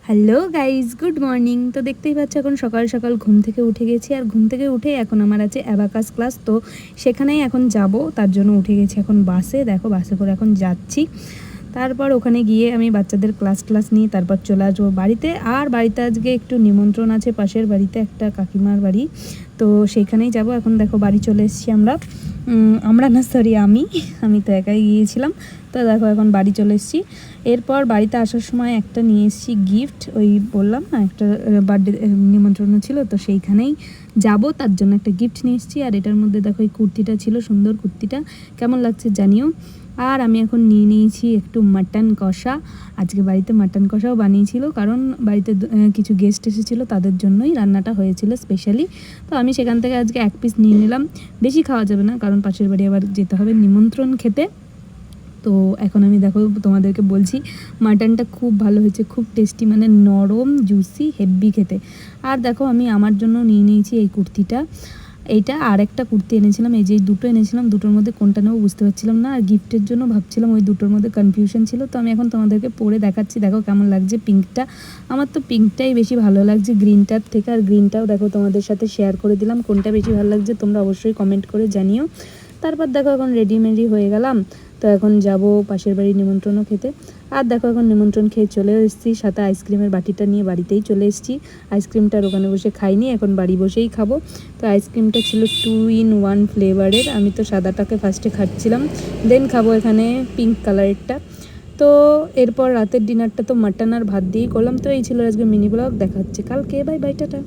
Hello guys, good morning. তো দেখতেই পাচ্ছ এখন সকাল সকাল ঘুম থেকে উঠে গেছি, আর ঘুম থেকে উঠে এখন আমার আছে অ্যাবাকাস ক্লাস। তো সেখানেই এখন যাব, তার জন্য উঠে গেছি এখন বাসে। দেখো বাসে করে এখন যাচ্ছি। তারপর ওখানে গিয়ে আমি বাচ্চাদের ক্লাস নিয়ে তারপর চলে আসবো বাড়িতে। আর বাড়িতে আজকে একটু নিমন্ত্রণ আছে, পাশের বাড়িতে একটা কাকিমার বাড়ি, তো সেইখানেই যাব। এখন দেখো বাড়ি চলে এসেছি আমরা না, সরি আমি তো একাই গিয়েছিলাম। তো দেখো এখন বাড়ি চলে এসেছি। এরপর বাড়িতে আসার সময় একটা নিয়ে এসেছি গিফট, ওই বললাম না একটা বার্থডে নিমন্ত্রণ ছিল, তো সেইখানেই যাব, তার জন্য একটা গিফট নিয়ে এসেছি। আর এটার মধ্যে দেখো এই কুর্তিটা ছিল, সুন্দর কুর্তিটা, কেমন লাগছে জানিও। আর আমি এখন নিয়ে নিয়েছি একটু মাটন কষা। আজকে বাড়িতে মাটন কষাও বানিয়েছিল, কারণ বাড়িতে কিছু গেস্ট এসেছিলো, তাদের জন্যই রান্নাটা হয়েছিল স্পেশালি। তো আমি সেখান থেকে আজকে এক পিস নিয়ে নিলাম। বেশি খাওয়া যাবে না, কারণ পাশের বাড়ি আবার যেতে হবে নিমন্ত্রণ খেতে। তো এখন আমি দেখো তোমাদেরকে বলছি, মাটনটা খুব ভালো হয়েছে, খুব টেস্টি, মানে নরম জুসি হেভি খেতে। আর দেখো আমি আমার জন্য নিয়ে নিয়েছি এই কুর্তিটা। এইটা আর একটা কুর্তি এনেছিলাম, এই যে দুটো এনেছিলাম, দুটোর মধ্যে কোনটা নেবো বুঝতে পারছিলাম না। আর গিফটের জন্য ভাবছিলাম, ওই দুটোর মধ্যে কনফিউশন ছিল। তো আমি এখন তোমাদেরকে পরে দেখাচ্ছি, দেখো কেমন লাগছে পিঙ্কটা। আমার তো পিঙ্কটাই বেশি ভালো লাগছে গ্রিনটার থেকে। আর গ্রিনটাও দেখো তোমাদের সাথে শেয়ার করে দিলাম, কোনটা বেশি ভালো লাগছে তোমরা অবশ্যই কমেন্ট করে জানিও। তারপর দেখো এখন রেডি হয়ে গেলাম। তো এখন যাব পাশের বাড়ি নিমন্ত্রণও খেতে। আর দেখো এখন নিমন্ত্রণ খেয়ে চলে এসেছি, সাথে আইসক্রিমের বাটিটা নিয়ে বাড়িতেই চলে এসেছি। আইসক্রিমটা আর ওখানে বসে খাইনি, এখন বাড়ি বসেই খাবো। তো আইসক্রিমটা ছিল 2 in 1 ফ্লেভারের। আমি তো সাদাটাকে ফার্স্টে খাচ্ছিলাম, দেন খাবো এখানে পিঙ্ক কালারেরটা। তো এরপর রাতের ডিনারটা তো মাটন আর ভাত দিয়েই করলাম। তো এই ছিল আজকে মিনি ব্লগ, দেখা হচ্ছে কালকে, বাই বাই, টাটা।